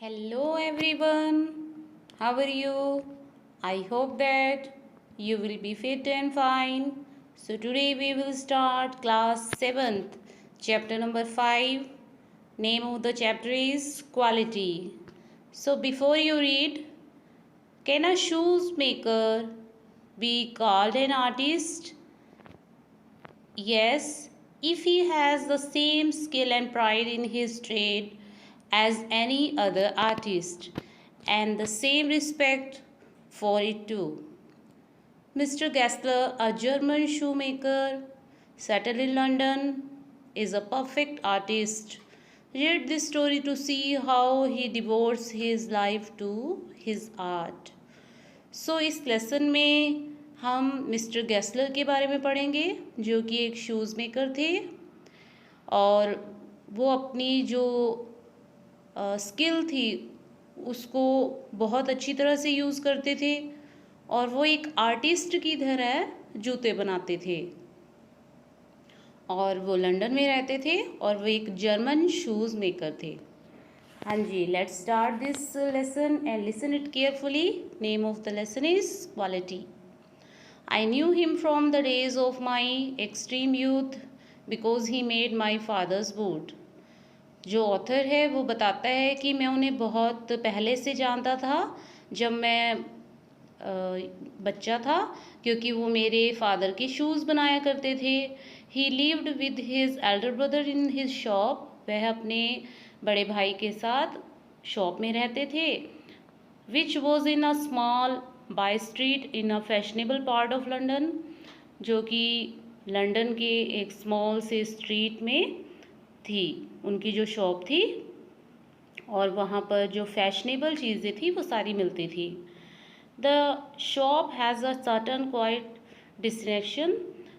Hello everyone, how are you? I hope that you will be fit and fine. So today we will start class 7th, chapter number 5. Name of the chapter is Quality. So before you read, can a shoemaker be called an artist? Yes, if he has the same skill and pride in his trade as any other artist and the same respect for it too. Mr. Gessler, a German shoemaker settled in London, is a perfect artist. Read this story to see how he devotes his life to his art. इस lesson में हम mister गैसलर के बारे में पढ़ेंगे जो कि एक शूज़ मेकर थे और वो अपनी जो स्किल थी उसको बहुत अच्छी तरह से यूज़ करते थे और वो एक आर्टिस्ट की तरह जूते बनाते थे और वो लंदन में रहते थे और वो एक जर्मन शूज़ मेकर थे। हाँ जी, let's start this lesson and listen it carefully. Name of the lesson is quality. I knew him from the days of my extreme youth because he made my father's boot. जो author है वो बताता है कि मैं उन्हें बहुत पहले से जानता था जब मैं बच्चा था क्योंकि वो मेरे फादर के शूज़ बनाया करते थे। ही lived with his elder brother in his shop. वह अपने बड़े भाई के साथ शॉप में रहते थे which was in a small by street in a fashionable part of London, जो कि लंदन के एक स्मॉल से स्ट्रीट में थी उनकी जो शॉप थी और वहाँ पर जो फैशनेबल चीज़ें थी वो सारी मिलती थी। The shop has a certain quite distinction.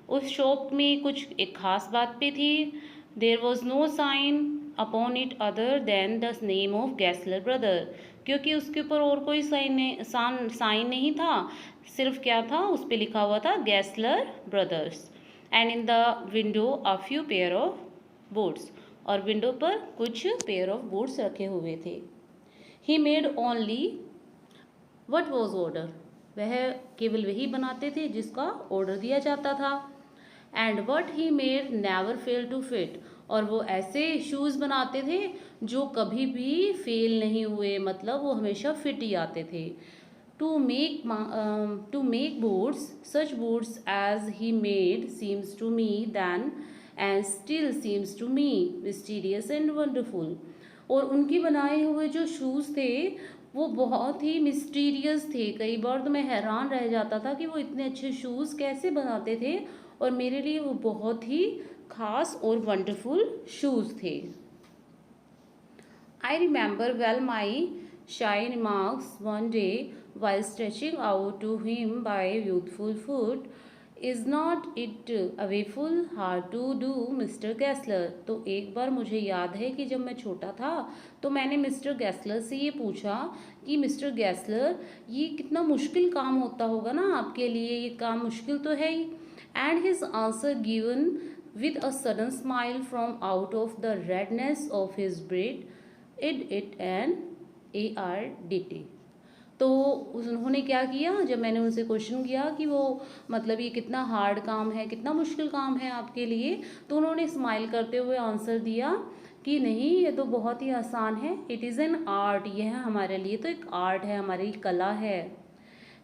उस शॉप में कुछ एक ख़ास बात पे थी। There was no sign upon it other than the name of Gessler brother, क्योंकि उसके ऊपर और कोई साइन नहीं था, सिर्फ क्या था उस पर लिखा हुआ था Gessler brothers. And in the window a few pair of boards, और विंडो पर कुछ पेयर ऑफ बोर्ड्स रखे हुए थे। He made only what was order. वह केवल वही बनाते थे जिसका ऑर्डर दिया जाता था। And what he made never fail to fit, और वो ऐसे शूज़ बनाते थे जो कभी भी फेल नहीं हुए, मतलब वो हमेशा फिट ही आते थे। To make boots, such boots as he made seems to me then and still seems to me mysterious and wonderful। और उनके बनाए हुए जो शूज़ थे वो बहुत ही मिस्टीरियस थे। कई बार तो मैं हैरान रह जाता था कि वो इतने अच्छे शूज़ कैसे बनाते थे, और मेरे लिए वो बहुत ही खास और वंडरफुल शूज़ थे। I remember well my shy remarks one day while stretching out to him by youthful foot, is not it awful hard to do mister Gessler. तो एक बार मुझे याद है कि जब मैं छोटा था तो मैंने मिस्टर गैसलर से ये पूछा कि मिस्टर गैसलर ये कितना मुश्किल काम होता होगा ना आपके लिए, ये काम मुश्किल तो है ही। And his answer given with a sudden smile from out of the redness of his beard, it and ARDT। तो उन्होंने क्या किया, जब मैंने उनसे क्वेश्चन किया कि वो मतलब ये कितना हार्ड काम है, कितना मुश्किल काम है आपके लिए, तो उन्होंने स्माइल करते हुए आंसर दिया कि नहीं, ये तो बहुत ही आसान है। इट इज़ एन आर्ट, यह हमारे लिए तो एक आर्ट है, हमारी कला है।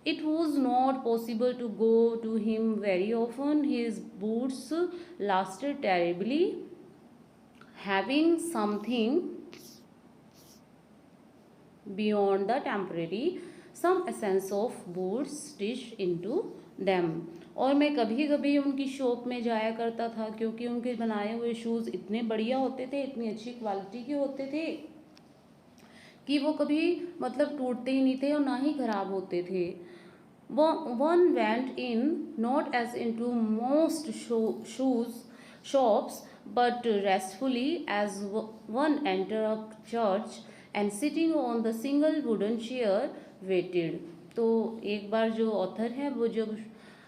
It was not possible to go to him very often. His boots lasted terribly, having something beyond the temporary, some essence of boots stitched into them। और मैं कभी कभी उनकी शॉप में जाया करता था क्योंकि उनके बनाए हुए शूज़ इतने बढ़िया होते थे, इतनी अच्छी क्वालिटी के होते थे कि वो कभी मतलब टूटते ही नहीं थे और ना ही खराब होते थे। One went in not as into most shoes shops but restfully as one enter a church and sitting on the single wooden chair waited। तो एक बार जो ऑथर है वो जब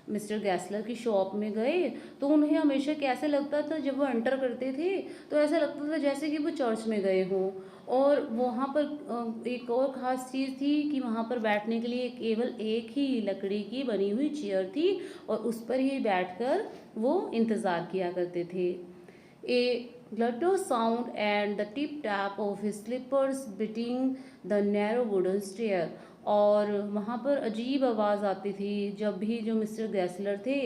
मिस्टर गैसलर की शॉप में गए तो उन्हें हमेशा कैसे लगता था, जब वो एंटर करते थे तो ऐसा लगता था जैसे कि वो चर्च में गए हों। और वहाँ पर एक और ख़ास चीज़ थी कि वहाँ पर बैठने के लिए केवल एक ही लकड़ी की बनी हुई चेयर थी और उस पर ही बैठकर वो इंतज़ार किया करते थे। ए ग्लटो sound and the tip tap of his slippers beating the narrow wooden stair. और वहाँ पर अजीब आवाज़ आती थी जब भी जो मिस्टर गैसलर थे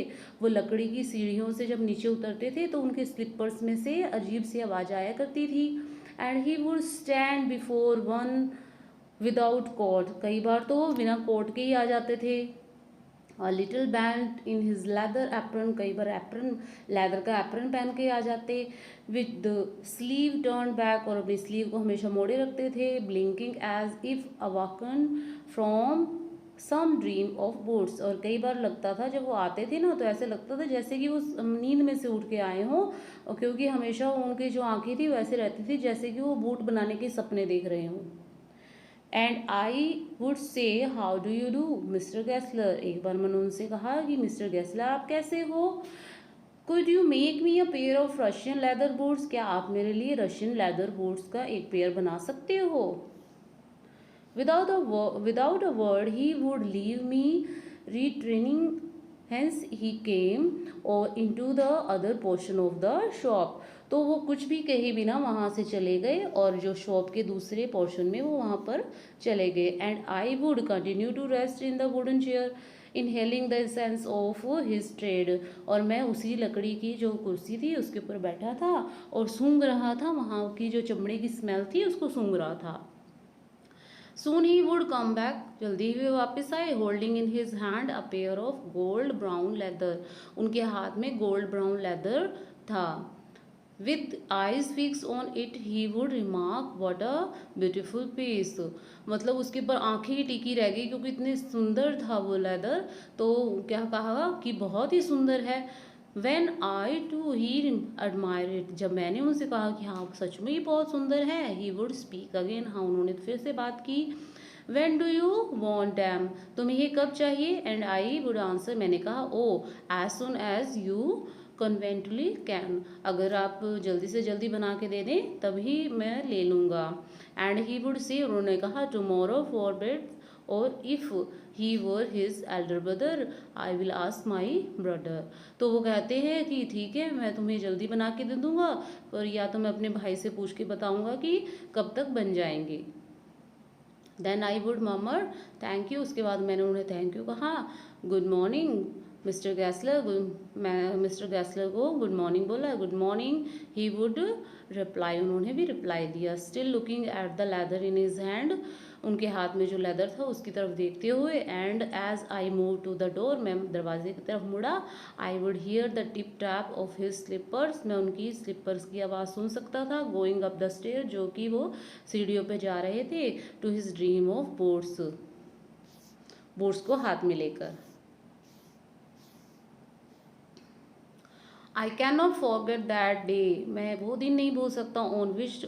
वो लकड़ी की सीढ़ियों से जब नीचे उतरते थे तो उनके स्लीपर्स में से अजीब सी आवाज़ आया करती थी। And he would stand before one without coat, कई बार तो वो बिना कोट के ही आ जाते थे। Little band in his leather apron, कई बार एप्रन लेदर का एप्रन पहन के आ जाते, with the sleeve turn back, और अपनी स्लीव को हमेशा मोड़े रखते थे, blinking as if awaken from some dream of boots. और कई बार लगता था जब वो आते थे ना तो ऐसे लगता था जैसे कि वो नींद में से उठ के आए हों, और क्योंकि हमेशा उनकी जो आंखें थी वैसे रहती थी जैसे कि वो बूट बनाने के सपने देख रहे हों। And I would say how do you do mister Gessler, एक बार मैंने उनसे कहा कि मिस्टर गैसलर आप कैसे हो। Could you make me a pair of Russian leather boots, क्या आप मेरे लिए रशियन लेदर बूट्स का एक पेयर बना सकते हो। Without a word, he would leave me returning hence he came or into the other portion of the shop। तो वो कुछ भी कहे बिना वहाँ से चले गए और जो शॉप के दूसरे पोर्शन में वो वहाँ पर चले गए। And I would continue to rest in the wooden chair inhaling the sense of his trade, और मैं उसी लकड़ी की जो कुर्सी थी उसके ऊपर बैठा था और सूंघ रहा था, वहाँ की जो चमड़े की स्मेल थी उसको सूंघ रहा था। Soon he would come back, जल्दी ही वे वापस आए, holding in his hand a pair of gold brown leather, उनके हाथ में गोल्ड ब्राउन लेदर था। With eyes fix on it he would remark what a beautiful piece, मतलब उसके ऊपर आंखें ही टिकी रह गई क्योंकि इतने सुंदर था वो लेदर, तो क्या कहा कि बहुत ही सुंदर है। When I to he admire it, जब मैंने उनसे कहा कि हाँ सच में ही बहुत सुंदर है, ही वुड स्पीक अगेन, हाँ उन्होंने फिर से बात की। When do you want dam, तुम्हें ये कब चाहिए। एंड आई वुड आंसर, मैंने कहा oh as soon as you conveniently can, अगर आप जल्दी से जल्दी बना के दे दें तभी मैं ले लूँगा। एंड ही वुड से, उन्होंने कहा टुमारो फॉर बेड, और if he were his elder brother I will ask my brother, तो वो कहते हैं कि ठीक है मैं तुम्हें जल्दी बना के दे दूँगा, पर या तो मैं अपने भाई से पूछ के बताऊँगा कि कब तक बन जाएंगे। Then I would murmur thank you, उसके बाद मैंने उन्हें थैंक यू कहा। गुड मॉर्निंग मिस्टर गैसलर, मैं मिस्टर गैसलर को गुड मॉर्निंग बोला, good morning he would reply, उन्होंने भी रिप्लाई दिया। Still looking at the leather in his hand, उनके हाथ में जो लेदर था उसकी तरफ देखते हुए। And as I move to the door, मैं दरवाजे की तरफ मुड़ा, I would hear the tip tap of his slippers, मैं उनकी स्लीपर्स की आवाज़ सुन सकता था। गोइंग अप द स्टेयर, जो कि वो सीढ़ियों पे जा रहे थे, to his dream of boats, boats को हाथ में लेकर। I can not forget that day, मैं वो दिन नहीं भूल सकता, on which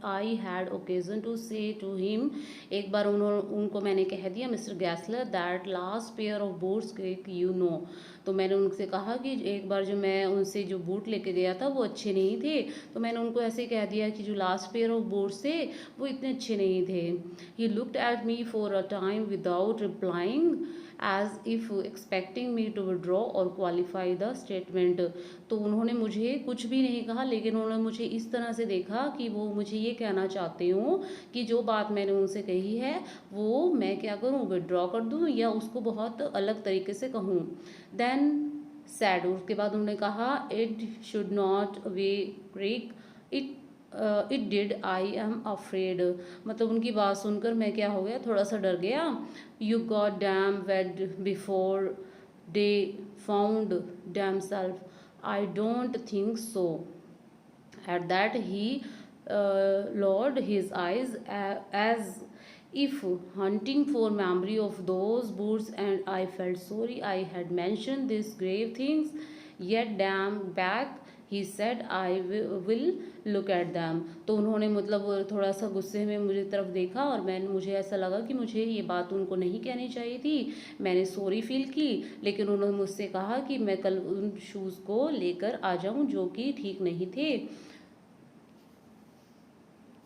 I had occasion to say to him, एक बार उनको मैंने कह दिया mister Gessler that last pair of boots you know, तो मैंने उनसे कहा कि एक बार जो मैं उनसे जो बूट लेके गया था वो अच्छे नहीं थे, तो मैंने उनको ऐसे कह दिया कि जो लास्ट पेयर ऑफ बूट्स थे वो इतने अच्छे नहीं थे। He looked at me for a time without replying as if expecting me to withdraw or qualify the statement, तो उन्होंने मुझे कुछ भी नहीं कहा, लेकिन उन्होंने मुझे इस तरह से देखा कि वो मुझे ये कहना चाहते हूँ कि जो बात मैंने उनसे कही है वो मैं क्या करूँ, विड्रॉ कर दूँ या उसको बहुत अलग तरीके से कहूँ। देन सैड, उसके बाद उन्होंने कहा it should not way creak it did I am afraid, मतलब उनकी बात सुनकर मैं क्या हो गया, थोड़ा सा डर गया। You got them wet before they found themself, I don't think so. At that he lowered his eyes as if hunting for memory of those boots, and I felt sorry I had mentioned these grave things. Yet damn back he said I will look at them. तो उन्होंने मतलब थोड़ा सा गुस्से में मुझे तरफ देखा और मुझे ऐसा लगा कि मुझे ये बात उनको नहीं कहनी चाहिए थी। मैंने सॉरी फील की, लेकिन उन्होंने मुझसे कहा कि मैं कल उन शूज़ को लेकर आ जाऊं जो कि ठीक नहीं थे।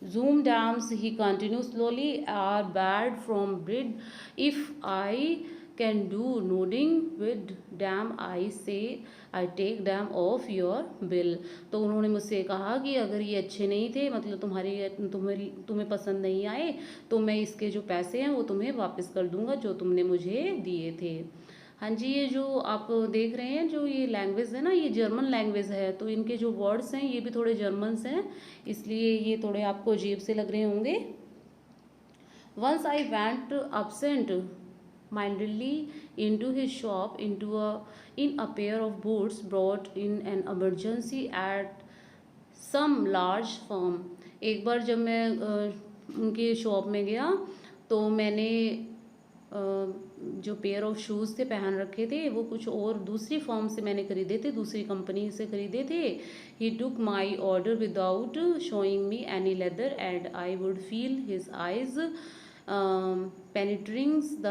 Zoom dams, he continues slowly, are bad from breed. If I can do nodding with damn, I say I take them off your bill. तो उन्होंने मुझसे कहा कि अगर ये अच्छे नहीं थे, मतलब तुम्हें पसंद नहीं आए, तो मैं इसके जो पैसे हैं वो तुम्हें वापस कर दूंगा जो तुमने मुझे दिए थे। हाँ जी, ये जो आप देख रहे हैं जो ये लैंग्वेज है ना, ये जर्मन लैंग्वेज है, तो इनके जो वर्ड्स हैं ये भी थोड़े जर्मन्स हैं, इसलिए ये थोड़े आपको अजीब से लग रहे होंगे। Once I went absent mindedly into his shop in a pair of boots brought in an emergency at some large firm. एक बार जब मैं उनके शॉप में गया तो मैंने जो पेयर ऑफ शूज़ थे पहन रखे थे वो कुछ और दूसरी फॉर्म से मैंने खरीदे थे, दूसरी कंपनी से खरीदे थे। He took my order without showing me any leather and I would feel his eyes penetrating the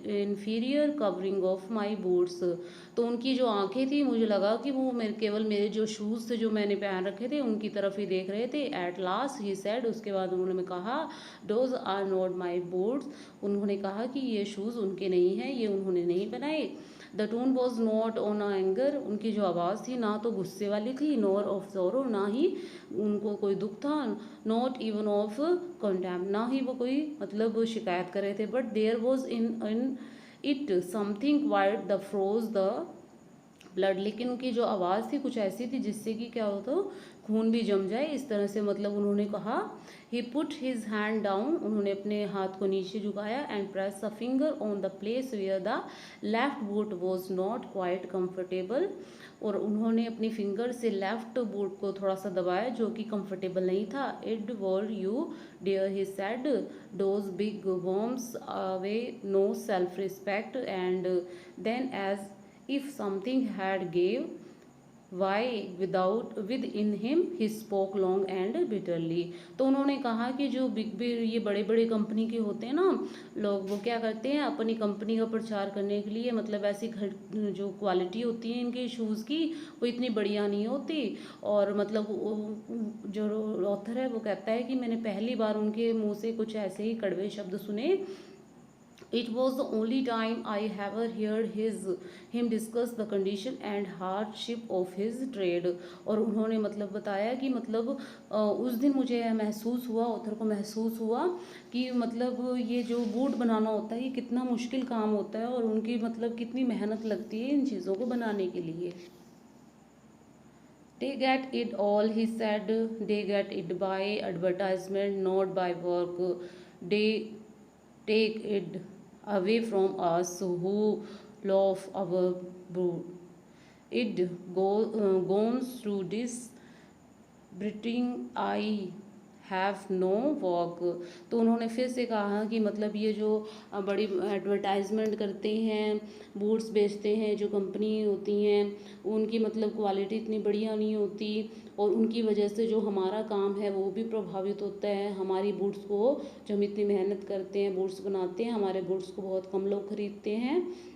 inferior covering of my boots. तो उनकी जो आंखें थी मुझे लगा कि वो केवल मेरे जो शूज़ थे जो मैंने पहन रखे थे उनकी तरफ ही देख रहे थे। एट लास्ट ही सेड, उसके बाद उन्होंने कहा, those are not my boots. उन्होंने कहा कि ये शूज़ उनके नहीं हैं, ये उन्होंने नहीं बनाए। The tone was not on anger, उनकी जो आवाज़ थी ना तो गुस्से वाली थी, नॉर ऑफ सॉरो, ना ही उनको कोई दुख था, नॉट इवन ऑफ कंडेम, ना ही वो कोई मतलब शिकायत कर रहे थे। But there was in it something white the froze the blood, लेकिन उनकी जो आवाज़ थी कुछ ऐसी थी जिससे कि क्या होता खून भी जम जाए, इस तरह से मतलब उन्होंने कहा। He put his hand down, उन्होंने अपने हाथ को नीचे झुकाया, and press a finger on the place where the left boot was not quite comfortable, और उन्होंने अपनी फिंगर से लेफ्ट बूट को थोड़ा सा दबाया जो कि कंफर्टेबल नहीं था। It were you dear, he said, those big worms have no self respect, and then as if something had gave why with in him he spoke long and bitterly। तो उन्होंने कहा कि जो बिग ये बड़े बड़े कंपनी के होते हैं ना लोग, वो क्या करते हैं अपनी कंपनी का प्रचार करने के लिए, मतलब ऐसी जो क्वालिटी होती है इनके शूज़ की वो इतनी बढ़िया नहीं होती। और मतलब जो ऑथर है वो कहता है कि मैंने पहली बार उनके मुंह से कुछ ऐसे ही कड़वे शब्द सुने। It was the only time I ever heard him discuss the condition and hardship of his trade। और उन्होंने मतलब बताया कि मतलब उस दिन मुझे महसूस हुआ, ऑथर को महसूस हुआ कि मतलब ये जो बूट बनाना होता है ये कितना मुश्किल काम होता है और उनकी मतलब कितनी मेहनत लगती है इन चीज़ों को बनाने के लिए। They get it all, he said. They get it by advertisement, not by work. They take it away from us who love our brood. It goes through this breeding I have no work. तो उन्होंने फिर से कहा कि मतलब ये जो बड़ी एडवर्टाइजमेंट करते हैं, बूट्स बेचते हैं, जो कंपनी होती हैं उनकी मतलब क्वालिटी इतनी बढ़िया नहीं होती और उनकी वजह से जो हमारा काम है वो भी प्रभावित होता है। हमारी बूट्स को जो हम इतनी मेहनत करते हैं, बूट्स बनाते हैं, हमारे बूट्स को बहुत कम लोग खरीदते हैं।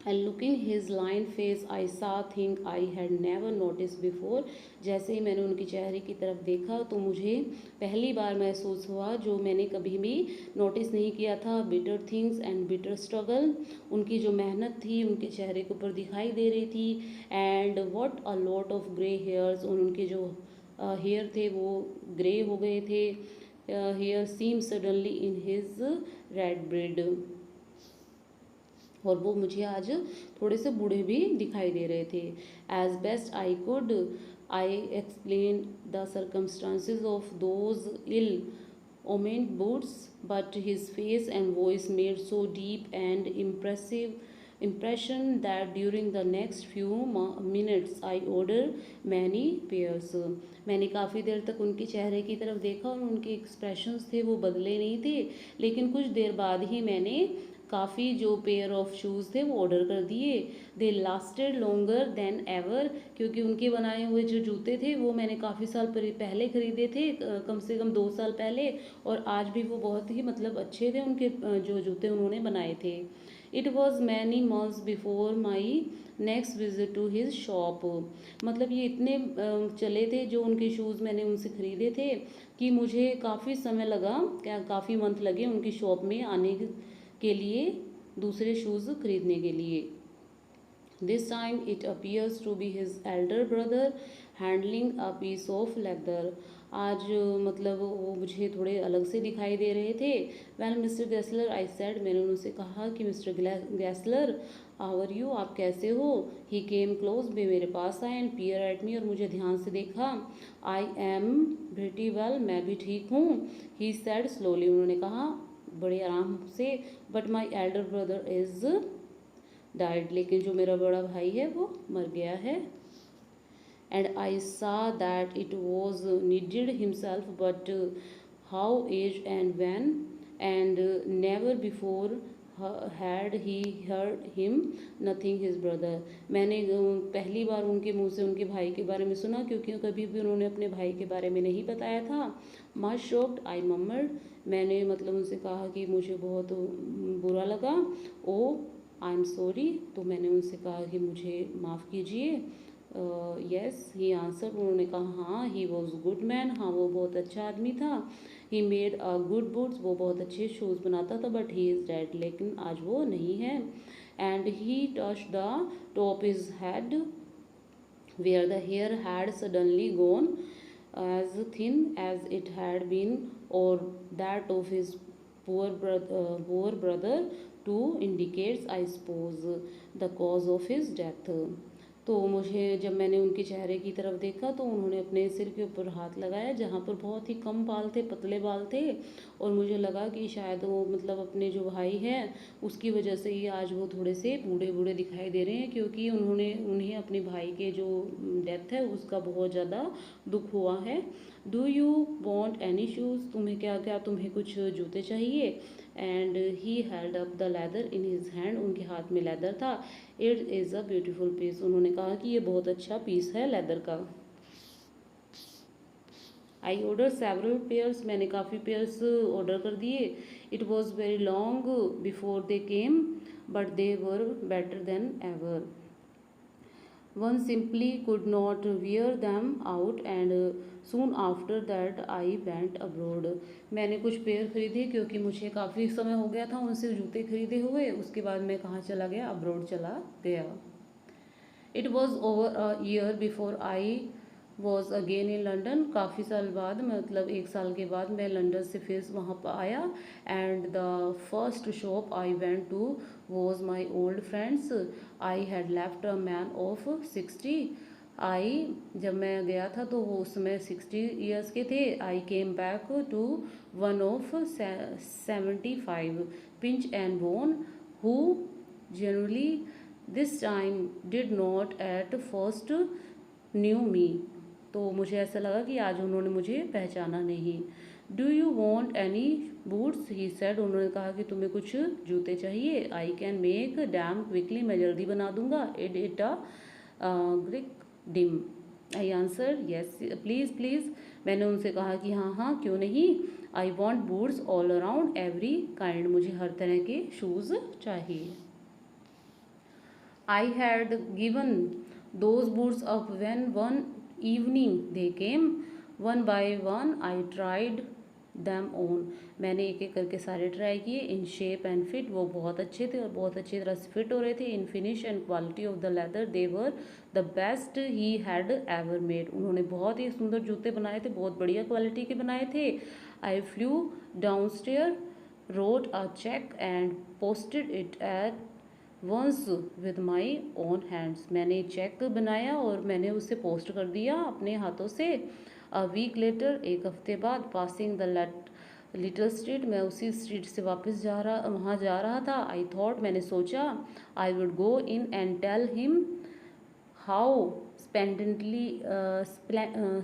And looking his lined face, I saw things I had never noticed before। जैसे ही मैंने उनकी चेहरे की तरफ देखा तो मुझे पहली बार महसूस हुआ जो मैंने कभी भी नोटिस नहीं किया था। Bitter things and bitter struggle, उनकी जो मेहनत थी उनके चेहरे के ऊपर दिखाई दे रही थी। And what a lot of grey hairs, उनके जो हेयर थे वो ग्रे हो गए थे। Hair seem suddenly in his red beard, और वो मुझे आज थोड़े से बूढ़े भी दिखाई दे रहे थे। As best I could I explain the circumstances of those ill omened boots, but his face and voice made so deep and impression that during the next few minutes I ordered many pairs। मैंने काफ़ी देर तक उनके चेहरे की तरफ देखा और उनके एक्सप्रेशंस थे वो बदले नहीं थे, लेकिन कुछ देर बाद ही मैंने काफ़ी जो पेयर ऑफ शूज़ थे वो ऑर्डर कर दिए। दे लास्टेड लॉन्गर देन एवर, क्योंकि उनके बनाए हुए जो जूते थे वो मैंने काफ़ी साल पहले ख़रीदे थे, कम से कम 2 साल पहले, और आज भी वो बहुत ही मतलब अच्छे थे उनके जो जूते उन्होंने बनाए थे। It was many months before my next visit to his shop, मतलब ये इतने चले थे जो उनके शूज़ मैंने उनसे ख़रीदे थे कि मुझे काफ़ी समय लगा, क्या काफ़ी मंथ लगे उनकी शॉप में आने के लिए, दूसरे शूज़ खरीदने के लिए। This time it appears to be his elder brother handling a piece of leather, आज मतलब वो मुझे थोड़े अलग से दिखाई दे रहे थे। वेल मिस्टर गैसलर आई सेड, मैंने उनसे कहा कि मिस्टर गैसलर हाउ आर यू, आप कैसे हो। ही केम क्लोज, वे मेरे पास आए एंड पियर एट मी, और मुझे ध्यान से देखा। आई एम प्रिटी वेल, मैं भी ठीक हूँ। ही सेड स्लोली, उन्होंने कहा बड़े आराम से, but my elder brother is died, लेकिन जो मेरा बड़ा भाई है वो मर गया है। And I saw that it was needed himself, but how aged and wan, and never before had he heard him nothing his brother, मैंने पहली बार उनके मुंह से उनके भाई के बारे में सुना, क्योंकि कभी भी उन्होंने अपने भाई के बारे में नहीं बताया था। मच शॉक्ड आई मम्मर्ड, मैंने मतलब उनसे कहा कि मुझे बहुत बुरा लगा। ओ आई एम सॉरी, तो मैंने उनसे कहा कि मुझे माफ़ कीजिए। यस ही आंसर, उन्होंने कहा हाँ। ही वॉज गुड मैन, हाँ वो बहुत अच्छा आदमी था। He made a good boots, वो बहुत अच्छे शूज़ बनाता था। बट ही इज़ डेड, लेकिन आज वो नहीं है। And he touch the top his head where the hair had suddenly gone as thin as it had been, or that of his poor brother too indicates, I suppose, the cause of his death. तो मुझे जब मैंने उनके चेहरे की तरफ देखा तो उन्होंने अपने सिर के ऊपर हाथ लगाया जहाँ पर बहुत ही कम बाल थे, पतले बाल थे, और मुझे लगा कि शायद वो मतलब अपने जो भाई हैं उसकी वजह से ही आज वो थोड़े से बूढ़े बूढ़े दिखाई दे रहे हैं, क्योंकि उन्हें अपने भाई के जो डेथ है उसका बहुत ज़्यादा दुख हुआ है। Do you want any shoes, तुम्हें कुछ जूते चाहिए। And he held up the leather in his hand, उनके हाथ में लेदर था। It is a beautiful piece, उन्होंने कहा कि ये बहुत अच्छा पीस है लेदर का। आई ऑर्डर सेवरल पेयर्स, मैंने काफ़ी पेयर्स ऑर्डर कर दिए। It was very long before they came, but they were better than ever. One simply could not wear them out, and soon after that I went abroad. मैंने कुछ pair खरीदे क्योंकि मुझे काफ़ी समय हो गया था उनसे जूते खरीदे हुए। उसके बाद मैं कहाँ चला गया, अब्रोड चला गया। It was over a year before I was again in London, काफ़ी साल बाद, मतलब 1 साल के बाद मैं लंदन से फिर वहाँ पर आया। And the first shop I went to was my old friends, I had left a man of 60। जब मैं गया था तो वो उस समय 60 ईयर्स के थे। I came back to one of 75, pinch and bone, who generally this time did not at first knew me, तो मुझे ऐसा लगा कि आज उन्होंने मुझे पहचाना नहीं। Do you want any boots, he said, उन्होंने कहा कि तुम्हें कुछ जूते चाहिए। I can make dam quickly, मैं जल्दी बना दूंगा। It a Greek dim, I answer yes please please, मैंने उनसे कहा कि हाँ हाँ क्यों नहीं। I want boots all around every kind, मुझे हर तरह के शूज़ चाहिए। I had given those boots up when one evening they came. One by one I tried them on. मैंने एक एक करके सारे ट्राई किए। इन शेप एंड फिट, वो बहुत अच्छे थे और बहुत अच्छी तरह से फिट हो रहे थे। इन finish and quality of the leather they were the best he had ever made, उन्होंने बहुत ही सुंदर जूते बनाए थे, बहुत बढ़िया क्वालिटी के बनाए थे। I flew down stair, wrote a cheque and posted it at once with my own hands, मैंने चेक बनाया और मैंने उसे पोस्ट कर दिया अपने हाथों से। अ वीक लेटर, एक हफ्ते बाद, पासिंग द लिटिल स्ट्रीट, मैं उसी स्ट्रीट से वापस वहाँ जा रहा था। आई थॉट, मैंने सोचा, I would go in and tell him how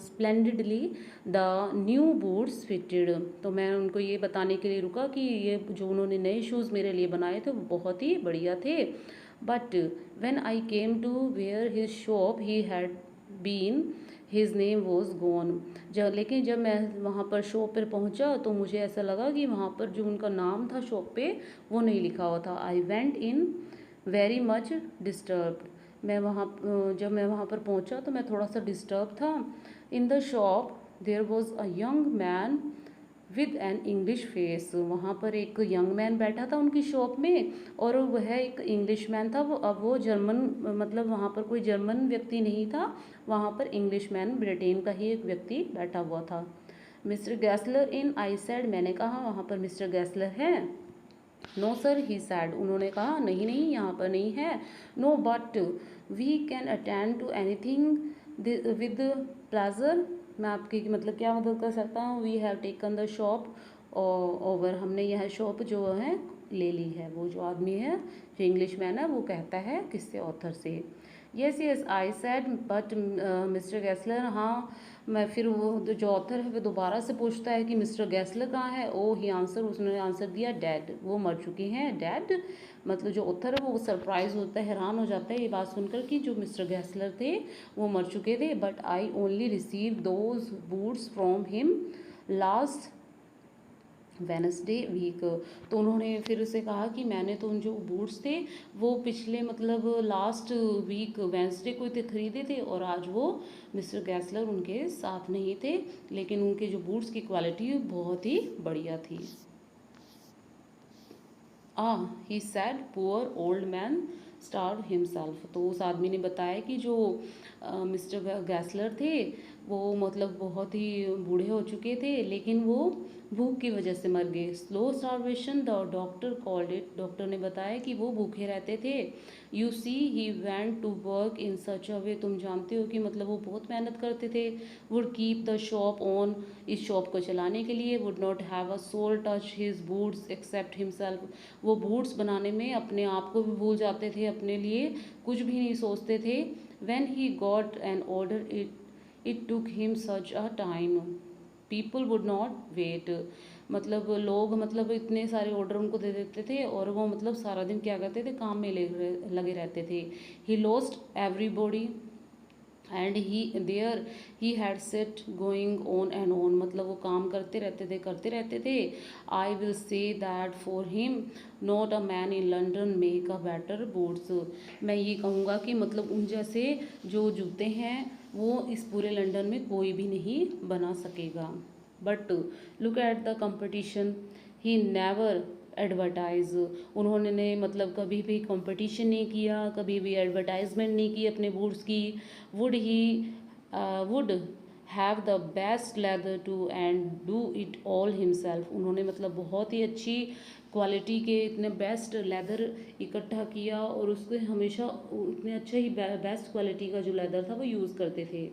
splendidly the new boots fitted. तो मैं उनको ये बताने के लिए रुका कि ये जो उन्होंने नए शूज़ मेरे लिए बनाए थे वो बहुत ही बढ़िया थे। But when I came to where his shop he had been his name was gone. लेकिन जब मैं वहाँ पर शॉप पर पहुँचा तो मुझे ऐसा लगा कि वहाँ पर जो उनका नाम था शॉप पे वो नहीं लिखा हुआ था। I went in very much disturb. जब मैं वहाँ पर पहुँचा तो मैं थोड़ा सा डिस्टर्ब था। In the shop there was a young man with an English face. वहाँ पर एक यंग मैन बैठा था उनकी शॉप में और वह एक इंग्लिश मैन था। वो जर्मन, मतलब वहाँ पर कोई जर्मन व्यक्ति नहीं था, वहाँ पर इंग्लिश मैन, ब्रिटेन का ही एक व्यक्ति बैठा हुआ था। मिस्टर गैसलर इन, आई सेड, मैंने कहा वहाँ पर मिस्टर गैसलर है। नो सर, ही सैड, उन्होंने कहा नहीं नहीं यहाँ पर नहीं है। No but we can attend to anything with pleasure. मैं आपकी मतलब क्या मदद कर सकता हूँ। We have taken the shop over, हमने यह शॉप जो है ले ली है। वो जो आदमी है जो इंग्लिश मैन है वो कहता है किससे, ऑथर से। Yes yes I said but mister Gessler, हाँ मैं, फिर वो जो ऑथर है वो दोबारा से पूछता है कि मिस्टर गैसलर कहाँ है। ओ ही आंसर, उसने आंसर दिया डैड, वो मर चुकी हैं। डैड मतलब जो ऑथर है वो सरप्राइज होता है, हैरान हो जाता है ये बात सुनकर कि जो मिस्टर गैसलर थे वो मर चुके थे। But I only receive those boots from him last Wednesday week. तो उन्होंने फिर उसे कहा कि मैंने तो उन जो बूट्स थे वो पिछले मतलब लास्ट वीक वेंसडे को खरीदे थे और आज वो मिस्टर गैसलर उनके साथ नहीं थे, लेकिन उनके जो बूट्स की क्वालिटी बहुत ही बढ़िया थी। He said poor old man starve himself. तो उस आदमी ने बताया कि जो मिस्टर गैसलर थे वो मतलब बहुत ही बूढ़े हो चुके थे, लेकिन वो भूख की वजह से मर गए। Slow starvation the doctor called it. Doctor ने बताया कि वो भूखे रहते थे। You see he went to work in such a way. तुम जानते हो कि मतलब वो बहुत मेहनत करते थे। Would keep the shop on, इस शॉप को चलाने के लिए। Would not have a soul touch his boots except himself. वो बूट्स बनाने में अपने आप को भी भूल जाते थे, अपने लिए कुछ भी नहीं सोचते थे। When he got an order it took him such a time people would not wait. मतलब लोग मतलब इतने सारे ऑर्डर उनको दे देते थे और वो मतलब सारा दिन क्या करते थे, काम में लगे रहते थे। He lost everybody and he had set going on and on. मतलब वो काम करते रहते थे। I will say that for him not a man in London make a better boots. मैं ये कहूँगा कि मतलब उन जैसे जो जूते हैं वो इस पूरे लंदन में कोई भी नहीं बना सकेगा। But look at the competition, he never advertise. उन्होंने मतलब कभी भी कंपटीशन नहीं किया, कभी भी एडवर्टाइजमेंट नहीं की अपने बूट्स की। Would have the best leather too and do it all himself. उन्होंने मतलब बहुत ही अच्छी क्वालिटी के इतने बेस्ट लेदर इकट्ठा किया और उसको हमेशा उतने अच्छा ही बेस्ट क्वालिटी का जो लेदर था वो यूज़ करते थे।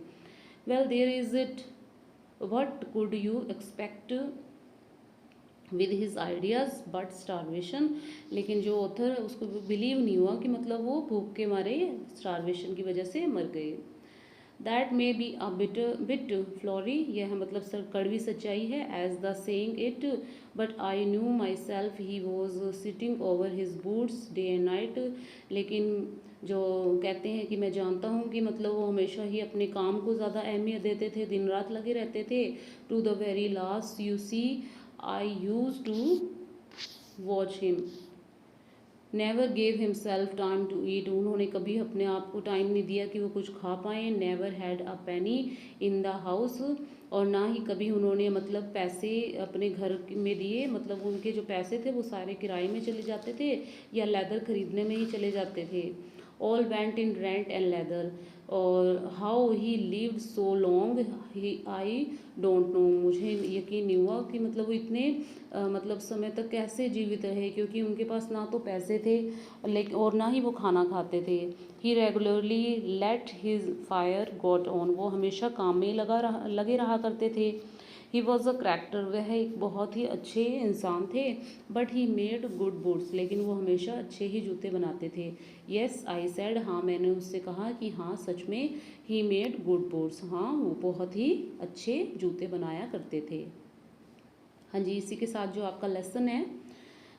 Well there is it, what could you expect with his ideas but starvation. लेकिन जो ऑथर है उसको बिलीव नहीं हुआ कि मतलब वो भूख के मारे स्टारवेशन की वजह से मर गए। That may be a bit flowery, यह मतलब सर कड़वी सच्चाई है, as the saying it, but I knew myself he was sitting over his boots day and night. लेकिन जो कहते हैं कि मैं जानता हूँ कि मतलब वो हमेशा ही अपने काम को ज़्यादा अहमियत देते थे, दिन रात लगे रहते थे। To the very last you see I use to watch him never gave himself time to eat. उन्होंने कभी अपने आप को टाइम नहीं दिया कि वो कुछ खा पाएँ। Never had a Penney in the house, और ना ही कभी उन्होंने मतलब पैसे अपने घर में दिए। मतलब उनके जो पैसे थे वो सारे किराए में चले जाते थे या लेदर खरीदने में ही चले जाते थे। All went in rent and leather, और how he lived so long he I don't know. मुझे यकीन नहीं हुआ कि मतलब वो इतने मतलब समय तक कैसे जीवित रहे, क्योंकि उनके पास ना तो पैसे थे लेकिन और ना ही वो खाना खाते थे। He regularly let his fire got on, वो हमेशा काम में लगे रहा करते थे। ही वॉज अ करैक्टर, वह एक बहुत ही अच्छे इंसान थे। But he made good boots, लेकिन वो हमेशा अच्छे ही जूते बनाते थे। येस आई सेड, हाँ मैंने उससे कहा कि हाँ सच में ही मेड गुड बूट्स, हाँ वो बहुत ही अच्छे जूते बनाया करते थे। हाँ जी, इसी के साथ जो आपका लेसन है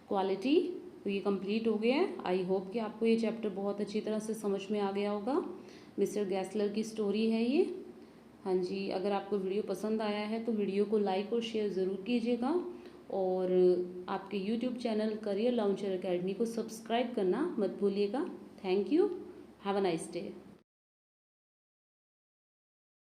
क्वालिटी, तो ये कंप्लीट हो गया है। आई होप कि आपको ये चैप्टर बहुत अच्छी तरह से समझ में आ गया होगा। मिस्टर गैसलर की स्टोरी है ये। हाँ जी, अगर आपको वीडियो पसंद आया है तो वीडियो को लाइक और शेयर ज़रूर कीजिएगा, और आपके YouTube channel career launcher academy को सब्सक्राइब करना मत भूलिएगा। Thank you, have a nice day.